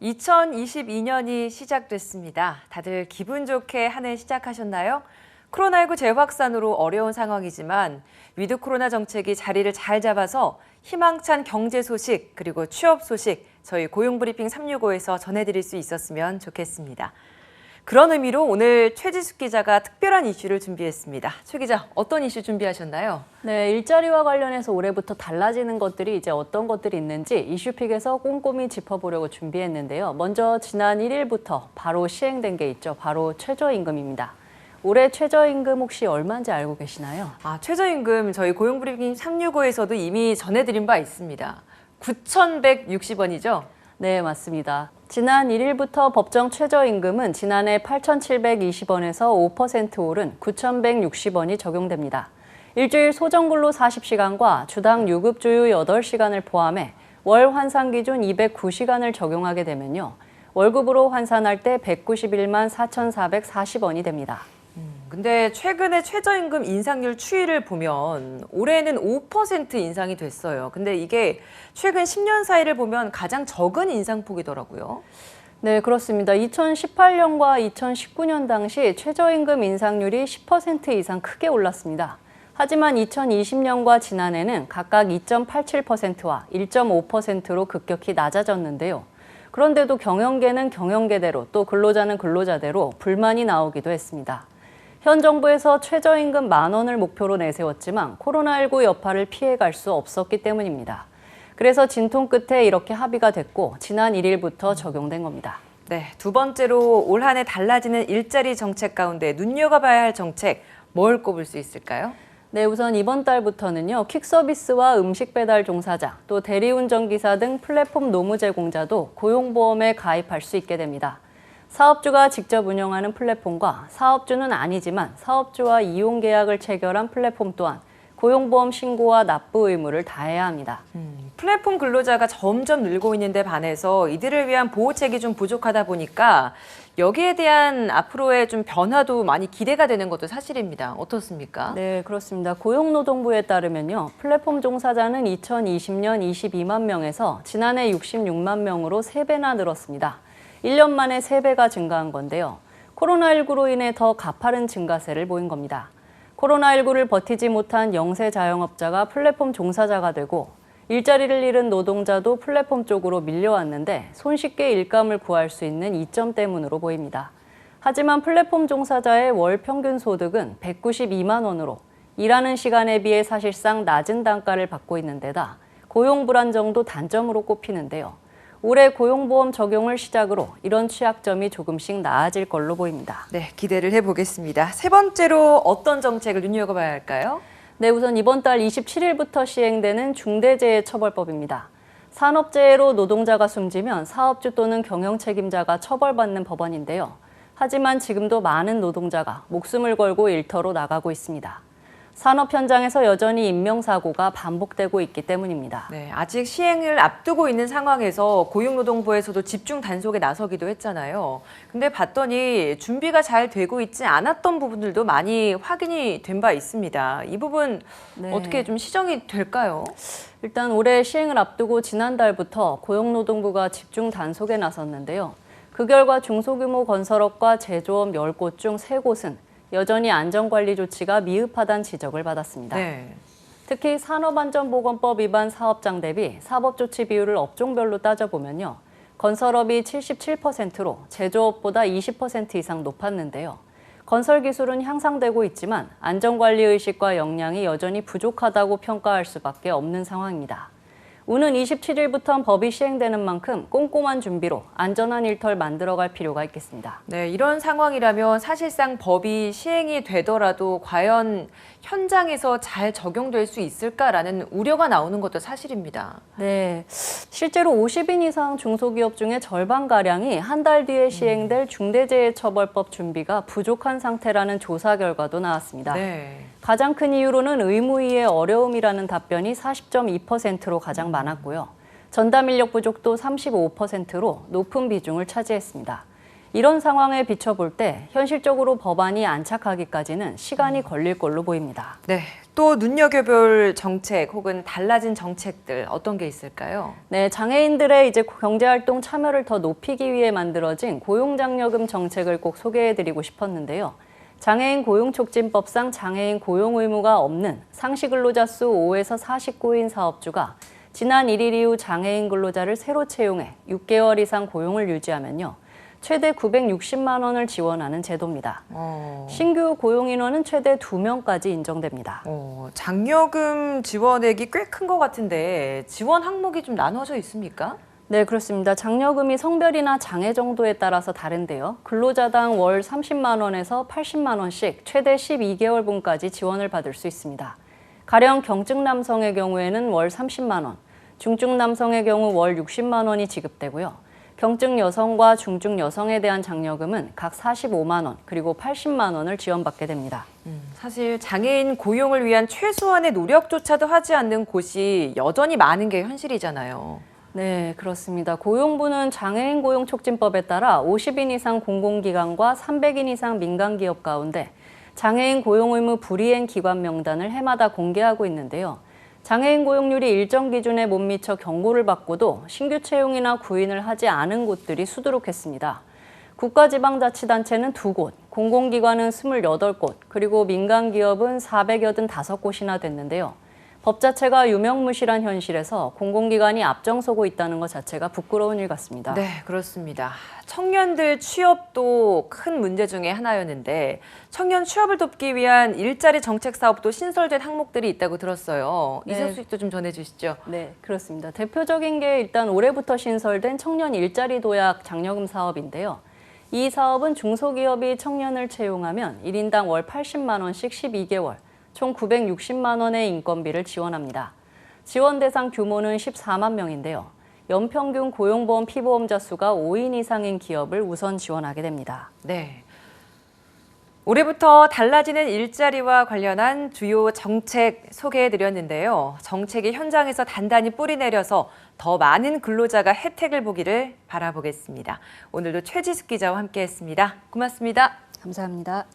2022년이 시작됐습니다. 다들 기분 좋게 한 해 시작하셨나요? 코로나19 재확산으로 어려운 상황이지만 위드 코로나 정책이 자리를 잘 잡아서 희망찬 경제 소식 그리고 취업 소식 저희 고용브리핑 365에서 전해드릴 수 있었으면 좋겠습니다. 그런 의미로 오늘 최지숙 기자가 특별한 이슈를 준비했습니다. 최 기자, 어떤 이슈 준비하셨나요? 네, 일자리와 관련해서 올해부터 달라지는 것들이 이제 어떤 것들이 있는지 이슈픽에서 꼼꼼히 짚어보려고 준비했는데요. 먼저 지난 1일부터 바로 시행된 게 있죠. 바로 최저임금입니다. 올해 최저임금 혹시 얼마인지 알고 계시나요? 최저임금 저희 고용브리핑 365에서도 이미 전해드린 바 있습니다. 9,160원이죠? 네, 맞습니다. 지난 1일부터 법정 최저임금은 지난해 8,720원에서 5% 오른 9,160원이 적용됩니다. 일주일 소정근로 40시간과 주당 유급조유 8시간을 포함해 월 환산 기준 209시간을 적용하게 되면요. 월급으로 환산할 때 191만 4,440원이 됩니다. 근데 최근에 최저임금 인상률 추이를 보면 올해는 5% 인상이 됐어요. 근데 이게 최근 10년 사이를 보면 가장 적은 인상폭이더라고요. 네, 그렇습니다. 2018년과 2019년 당시 최저임금 인상률이 10% 이상 크게 올랐습니다. 하지만 2020년과 지난해는 각각 2.87%와 1.5%로 급격히 낮아졌는데요. 그런데도 경영계는 경영계대로 또 근로자는 근로자대로 불만이 나오기도 했습니다. 현 정부에서 최저임금 10,000원을 목표로 내세웠지만 코로나19 여파를 피해갈 수 없었기 때문입니다. 그래서 진통 끝에 이렇게 합의가 됐고 지난 1일부터 적용된 겁니다. 네, 두 번째로 올 한 해 달라지는 일자리 정책 가운데 눈여겨봐야 할 정책 뭘 꼽을 수 있을까요? 네, 우선 이번 달부터는요. 퀵서비스와 음식 배달 종사자, 또 대리운전기사 등 플랫폼 노무 제공자도 고용보험에 가입할 수 있게 됩니다. 사업주가 직접 운영하는 플랫폼과 사업주는 아니지만 사업주와 이용 계약을 체결한 플랫폼 또한 고용보험 신고와 납부 의무를 다해야 합니다. 플랫폼 근로자가 점점 늘고 있는데 반해서 이들을 위한 보호책이 좀 부족하다 보니까 여기에 대한 앞으로의 좀 변화도 많이 기대가 되는 것도 사실입니다. 어떻습니까? 네, 그렇습니다. 고용노동부에 따르면요. 플랫폼 종사자는 2020년 22만 명에서 지난해 66만 명으로 3배나 늘었습니다. 1년 만에 3배가 증가한 건데요. 코로나19로 인해 더 가파른 증가세를 보인 겁니다. 코로나19를 버티지 못한 영세 자영업자가 플랫폼 종사자가 되고 일자리를 잃은 노동자도 플랫폼 쪽으로 밀려왔는데 손쉽게 일감을 구할 수 있는 이점 때문으로 보입니다. 하지만 플랫폼 종사자의 월 평균 소득은 192만 원으로 일하는 시간에 비해 사실상 낮은 단가를 받고 있는 데다 고용 불안정도 단점으로 꼽히는데요. 올해 고용보험 적용을 시작으로 이런 취약점이 조금씩 나아질 걸로 보입니다. 네, 기대를 해보겠습니다. 세 번째로 어떤 정책을 눈여겨봐야 할까요? 네, 우선 이번 달 27일부터 시행되는 중대재해처벌법입니다. 산업재해로 노동자가 숨지면 사업주 또는 경영책임자가 처벌받는 법안인데요. 하지만 지금도 많은 노동자가 목숨을 걸고 일터로 나가고 있습니다. 산업 현장에서 여전히 인명사고가 반복되고 있기 때문입니다. 네, 아직 시행을 앞두고 있는 상황에서 고용노동부에서도 집중 단속에 나서기도 했잖아요. 근데 봤더니 준비가 잘 되고 있지 않았던 부분들도 많이 확인이 된 바 있습니다. 이 부분 네. 어떻게 좀 시정이 될까요? 일단 올해 시행을 앞두고 지난달부터 고용노동부가 집중 단속에 나섰는데요. 그 결과 중소규모 건설업과 제조업 10곳 중 3곳은 여전히 안전관리 조치가 미흡하다는 지적을 받았습니다. 네. 특히 산업안전보건법 위반 사업장 대비 사법조치 비율을 업종별로 따져보면요. 건설업이 77%로 제조업보다 20% 이상 높았는데요. 건설기술은 향상되고 있지만 안전관리 의식과 역량이 여전히 부족하다고 평가할 수밖에 없는 상황입니다. 오는 27일부터 법이 시행되는 만큼 꼼꼼한 준비로 안전한 일터를 만들어갈 필요가 있겠습니다. 네, 이런 상황이라면 사실상 법이 시행이 되더라도 과연 현장에서 잘 적용될 수 있을까라는 우려가 나오는 것도 사실입니다. 네, 실제로 50인 이상 중소기업 중에 절반가량이 한 달 뒤에 시행될 중대재해처벌법 준비가 부족한 상태라는 조사 결과도 나왔습니다. 네. 가장 큰 이유로는 의무이해 어려움이라는 답변이 40.2%로 가장 많았고요. 전담 인력 부족도 35%로 높은 비중을 차지했습니다. 이런 상황에 비춰볼 때 현실적으로 법안이 안착하기까지는 시간이 걸릴 걸로 보입니다. 네, 또 눈여겨볼 정책 혹은 달라진 정책들 어떤 게 있을까요? 네, 장애인들의 이제 경제활동 참여를 더 높이기 위해 만들어진 고용장려금 정책을 꼭 소개해드리고 싶었는데요. 장애인 고용촉진법상 장애인 고용 의무가 없는 상시근로자 수 5에서 49인 사업주가 지난 1일 이후 장애인 근로자를 새로 채용해 6개월 이상 고용을 유지하면요. 최대 960만 원을 지원하는 제도입니다. 신규 고용 인원은 최대 2명까지 인정됩니다. 장려금 지원액이 꽤 큰 것 같은데 지원 항목이 좀 나눠져 있습니까? 네, 그렇습니다. 장려금이 성별이나 장애 정도에 따라서 다른데요. 근로자당 월 30만 원에서 80만 원씩 최대 12개월분까지 지원을 받을 수 있습니다. 가령 경증 남성의 경우에는 월 30만 원, 중증 남성의 경우 월 60만 원이 지급되고요. 경증 여성과 중증 여성에 대한 장려금은 각 45만 원, 그리고 80만 원을 지원받게 됩니다. 사실 장애인 고용을 위한 최소한의 노력조차도 하지 않는 곳이 여전히 많은 게 현실이잖아요. 네, 그렇습니다. 고용부는 장애인 고용촉진법에 따라 50인 이상 공공기관과 300인 이상 민간기업 가운데 장애인 고용 의무 불이행 기관 명단을 해마다 공개하고 있는데요. 장애인 고용률이 일정 기준에 못 미쳐 경고를 받고도 신규 채용이나 구인을 하지 않은 곳들이 수두룩했습니다. 국가지방자치단체는 2곳, 공공기관은 28곳, 그리고 민간기업은 485곳이나 됐는데요. 법 자체가 유명무실한 현실에서 공공기관이 앞장서고 있다는 것 자체가 부끄러운 일 같습니다. 네, 그렇습니다. 청년들 취업도 큰 문제 중에 하나였는데 청년 취업을 돕기 위한 일자리 정책 사업도 신설된 항목들이 있다고 들었어요. 이 네. 소식도 좀 전해주시죠. 네, 그렇습니다. 대표적인 게 일단 올해부터 신설된 청년 일자리 도약 장려금 사업인데요. 이 사업은 중소기업이 청년을 채용하면 1인당 월 80만 원씩 12개월, 총 960만 원의 인건비를 지원합니다. 지원 대상 규모는 14만 명인데요. 연평균 고용보험 피보험자 수가 5인 이상인 기업을 우선 지원하게 됩니다. 네. 올해부터 달라지는 일자리와 관련한 주요 정책 소개해드렸는데요. 정책이 현장에서 단단히 뿌리내려서 더 많은 근로자가 혜택을 보기를 바라보겠습니다. 오늘도 최지숙 기자와 함께했습니다. 고맙습니다. 감사합니다.